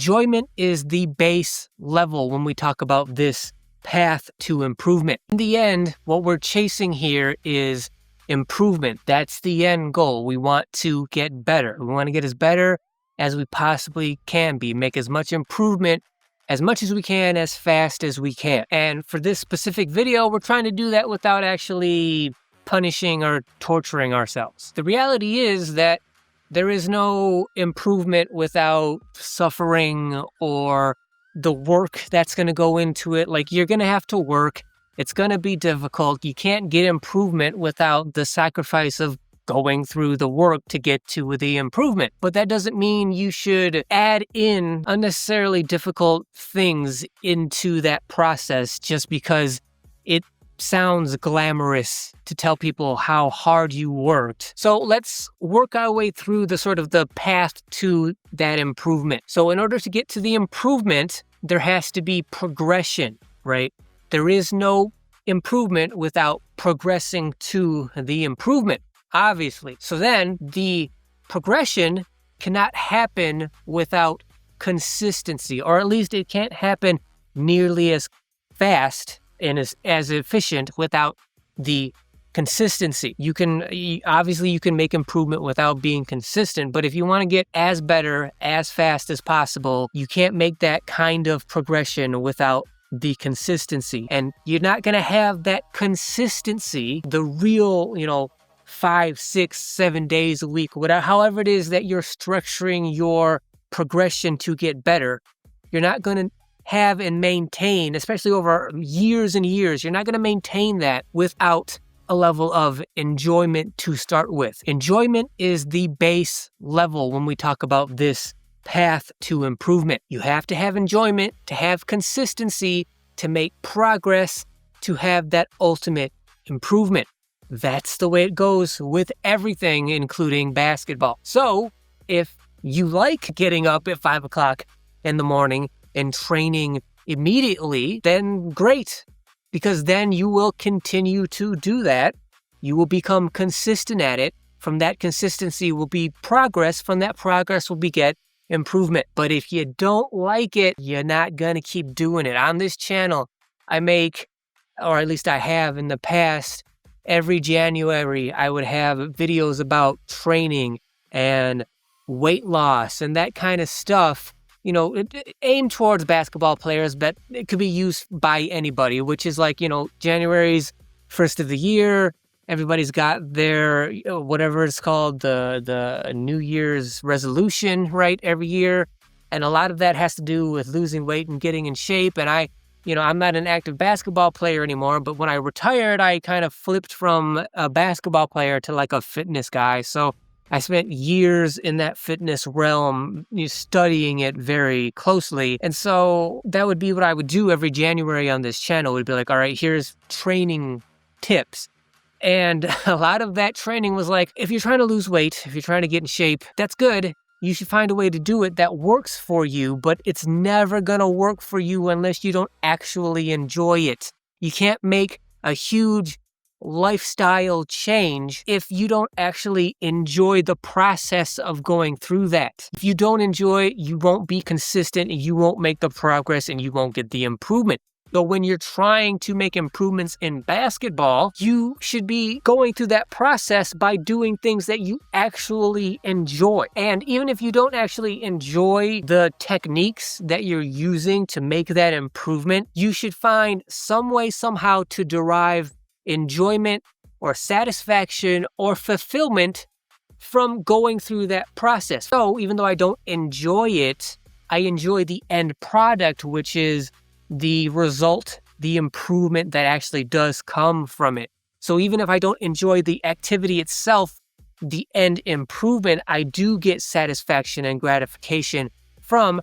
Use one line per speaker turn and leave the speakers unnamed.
Enjoyment is the base level when we talk about this path to improvement. In the end, what we're chasing here is improvement. That's the end goal. We want to get better. We want to get as better as we possibly can be, make as much improvement as much as we can, as fast as we can. And for this specific video, we're trying to do that without actually punishing or torturing ourselves. The reality is that there is no improvement without suffering or the work that's going to go into it. Like, you're going to have to work. It's going to be difficult. You can't get improvement without the sacrifice of going through the work to get to the improvement. But that doesn't mean you should add in unnecessarily difficult things into that process just because it sounds glamorous to tell people how hard you worked. So let's work our way through the path to that improvement. So in order to get to the improvement, there has to be progression, right? There is no improvement without progressing to the improvement, obviously. So then the progression cannot happen without consistency, or at least it can't happen nearly as fast and as efficient without the consistency. You can make improvement without being consistent, but if you want to get as better as fast as possible, you can't make that kind of progression without the consistency. And you're not going to have that consistency, the real, 5, 6, 7 days a week, whatever, however it is that you're structuring your progression to get better. You're not going to have and maintain, especially over years and years, you're not going to maintain that without a level of enjoyment to start with. Enjoyment is the base level when we talk about this path to improvement. You have to have enjoyment to have consistency, to make progress, to have that ultimate improvement. That's the way it goes with everything, including basketball. So if you like getting up at 5 o'clock in the morning and training immediately, then great, because then you will continue to do that. You will become consistent at it. From that consistency will be progress. From that progress will beget improvement. But if you don't like it, you're not going to keep doing it. On this channel, I make, or at least I have in the past, every January, I would have videos about training and weight loss and that kind of stuff. Aimed towards basketball players, but it could be used by anybody, which is like, January's first of the year. Everybody's got their, whatever it's called, the New Year's resolution, right, every year. And a lot of that has to do with losing weight and getting in shape. And I'm not an active basketball player anymore, but when I retired, I kind of flipped from a basketball player to like a fitness guy. So I spent years in that fitness realm, studying it very closely. And so that would be what I would do every January on this channel. It would be like, all right, here's training tips. And a lot of that training was like, if you're trying to lose weight, if you're trying to get in shape, that's good. You should find a way to do it that works for you, but it's never going to work for you unless you don't actually enjoy it. You can't make a huge lifestyle change if you don't actually enjoy the process of going through that. If you don't enjoy it, you won't be consistent, you won't make the progress, and you won't get the improvement. So when you're trying to make improvements in basketball, you should be going through that process by doing things that you actually enjoy. And even if you don't actually enjoy the techniques that you're using to make that improvement, you should find some way, somehow to derive enjoyment or satisfaction or fulfillment from going through that process. So even though I don't enjoy it, I enjoy the end product, which is the result, the improvement that actually does come from it. So even if I don't enjoy the activity itself, the end improvement, I do get satisfaction and gratification from